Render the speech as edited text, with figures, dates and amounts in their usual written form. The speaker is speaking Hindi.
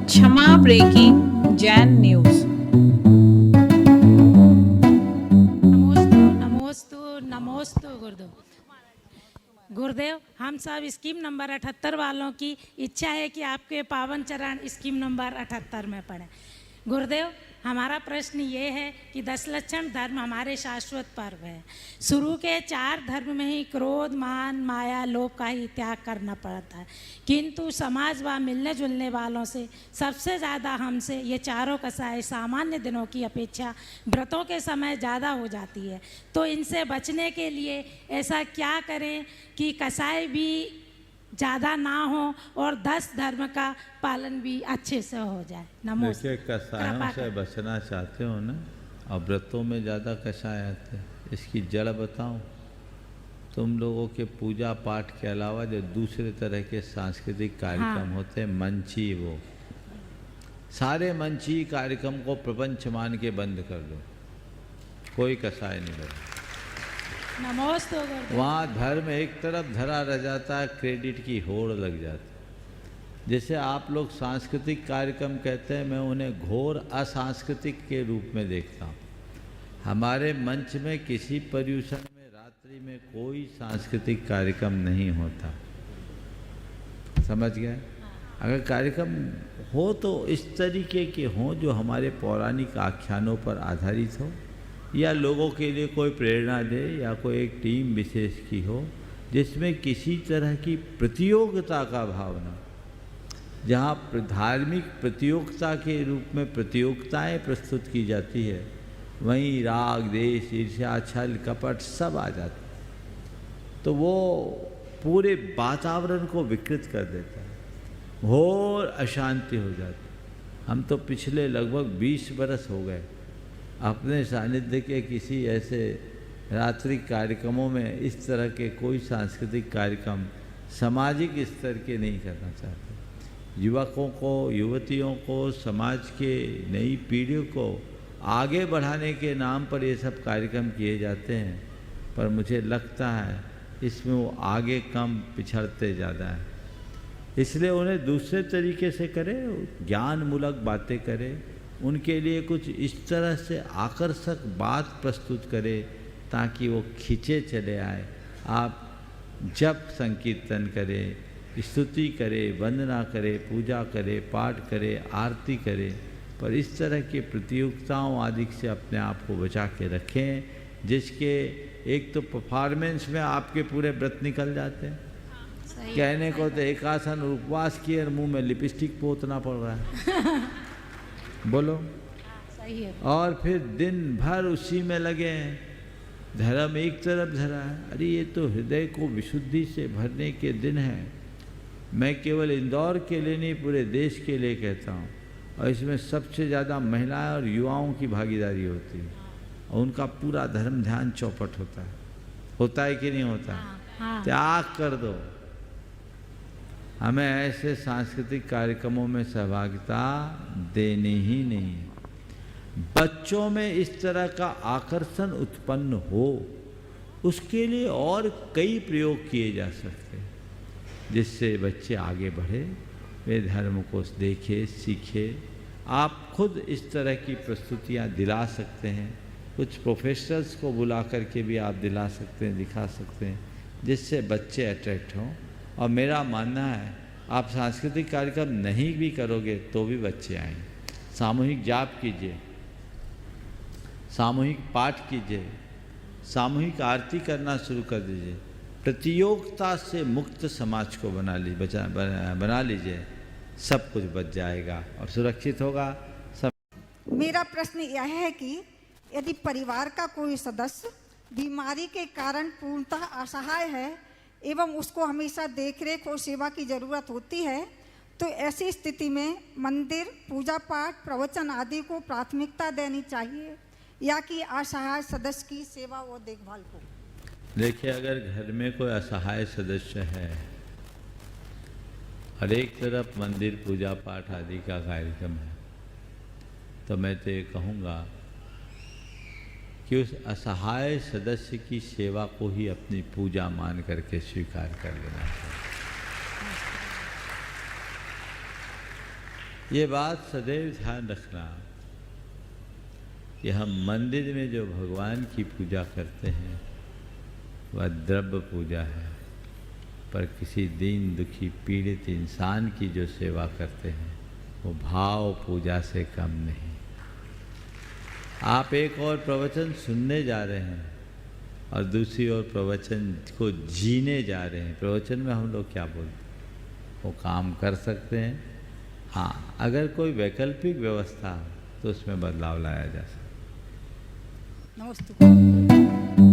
क्षमा ब्रेकिंग जैन न्यूज। नमोस्तु गुरुदेव, हम सब स्कीम नंबर 78 वालों की इच्छा है कि आपके पावन चरण स्कीम नंबर 78 में पढ़ें। गुरुदेव, हमारा प्रश्न ये है कि 10 लक्षण धर्म हमारे शाश्वत पर्व है। शुरू के 4 धर्म में ही क्रोध, मान, माया, लोभ का ही त्याग करना पड़ता है, किंतु समाज व मिलने जुलने वालों से सबसे ज़्यादा हमसे ये चारों कसाई सामान्य दिनों की अपेक्षा व्रतों के समय ज़्यादा हो जाती है। तो इनसे बचने के लिए ऐसा क्या करें कि कसाई भी ज़्यादा ना हो और 10 धर्म का पालन भी अच्छे से हो जाए। देखिए, कसायों से बचना चाहते हो ना, और व्रतों में ज़्यादा कसाय आते हैं। इसकी जड़ बताऊं? तुम लोगों के पूजा पाठ के अलावा जो दूसरे तरह के सांस्कृतिक कार्यक्रम होते हैं, मंची, वो सारे मंची कार्यक्रम को प्रपंच मान के बंद कर दो, कोई कसाय नहीं बने। वहाँ धर्म एक तरफ धरा रह जाता है, क्रेडिट की होड़ लग जाती है। जैसे आप लोग सांस्कृतिक कार्यक्रम कहते हैं, मैं उन्हें घोर असांस्कृतिक के रूप में देखता हूँ। हमारे मंच में किसी पर्यूषण में रात्रि में कोई सांस्कृतिक कार्यक्रम नहीं होता, समझ गए? अगर कार्यक्रम हो तो इस तरीके के हों जो हमारे पौराणिक आख्यानों पर आधारित हो, या लोगों के लिए कोई प्रेरणा दे, या कोई एक टीम विशेष की हो जिसमें किसी तरह की प्रतियोगिता का भावना, जहाँ धार्मिक प्रतियोगिता के रूप में प्रतियोगिताएं प्रस्तुत की जाती है, वहीं राग, द्वेष, ईर्ष्या, छल, कपट सब आ जाते, तो वो पूरे वातावरण को विकृत कर देता है, घोर अशांति हो जाती। हम तो पिछले लगभग 20 बरस हो गए अपने सानिध्य के किसी ऐसे रात्रि कार्यक्रमों में इस तरह के कोई सांस्कृतिक कार्यक्रम सामाजिक स्तर के नहीं करना चाहते। युवकों को, युवतियों को, समाज के नई पीढ़ियों को आगे बढ़ाने के नाम पर ये सब कार्यक्रम किए जाते हैं, पर मुझे लगता है इसमें वो आगे कम पिछड़ते ज़्यादा हैं। इसलिए उन्हें दूसरे तरीके से करें, ज्ञानमूलक बातें करें, उनके लिए कुछ इस तरह से आकर्षक बात प्रस्तुत करें ताकि वो खींचे चले आए। आप जप संकीर्तन करें, स्तुति करें, वंदना करें, पूजा करें, पाठ करें, आरती करें, पर इस तरह की प्रतियोगिताओं आदि से अपने आप को बचा के रखें, जिसके एक तो परफॉर्मेंस में आपके पूरे व्रत निकल जाते हैं। कहने को तो एक आसन उपवास किए और मुँह में लिपस्टिक पोतना पड़ रहा है बोलो, सही है। और फिर दिन भर उसी में लगे हैं, धर्म एक तरफ धरा है। अरे ये तो हृदय को विशुद्धि से भरने के दिन हैं। मैं केवल इंदौर के लिए नहीं, पूरे देश के लिए कहता हूँ, और इसमें सबसे ज़्यादा महिलाएं और युवाओं की भागीदारी होती है, और उनका पूरा धर्म ध्यान चौपट होता है कि नहीं होता? हाँ। त्याग कर दो। हमें ऐसे सांस्कृतिक कार्यक्रमों में सहभागिता देनी ही नहीं। बच्चों में इस तरह का आकर्षण उत्पन्न हो, उसके लिए और कई प्रयोग किए जा सकते हैं, जिससे बच्चे आगे बढ़े, वे धर्म को देखे, सीखे। आप खुद इस तरह की प्रस्तुतियाँ दिला सकते हैं, कुछ प्रोफेशनल्स को बुला करके भी आप दिला सकते हैं, दिखा सकते हैं, जिससे बच्चे अट्रैक्ट हों। और मेरा मानना है आप सांस्कृतिक कार्यक्रम नहीं भी करोगे तो भी बच्चे आएंगे। सामूहिक जाप कीजिए, सामूहिक पाठ कीजिए, सामूहिक आरती करना शुरू कर दीजिए। प्रतियोगिता से मुक्त समाज को बना लीजिए, सब कुछ बच जाएगा और सुरक्षित होगा सब। मेरा प्रश्न यह है कि यदि परिवार का कोई सदस्य बीमारी के कारण पूर्णतः असहाय है एवं उसको हमेशा देखरेख और सेवा की जरूरत होती है, तो ऐसी स्थिति में मंदिर, पूजा पाठ, प्रवचन आदि को प्राथमिकता देनी चाहिए या कि असहाय सदस्य की सेवा और देखभाल को? देखिए, अगर घर में कोई असहाय सदस्य है और एक तरफ मंदिर, पूजा पाठ आदि का कार्यक्रम है, तो मैं तो ये कहूँगा कि उस असहाय सदस्य की सेवा को ही अपनी पूजा मान करके स्वीकार कर लेना चाहिए। ये बात सदैव ध्यान रखना कि हम मंदिर में जो भगवान की पूजा करते हैं वह द्रव्य पूजा है, पर किसी दीन दुखी पीड़ित इंसान की जो सेवा करते हैं वो भाव पूजा से कम नहीं। आप एक और प्रवचन सुनने जा रहे हैं और दूसरी ओर प्रवचन को जीने जा रहे हैं। प्रवचन में हम लोग क्या बोलते हैं, वो काम कर सकते हैं। हाँ, अगर कोई वैकल्पिक व्यवस्था हो तो उसमें बदलाव लाया जा सकता है। नमस्ते।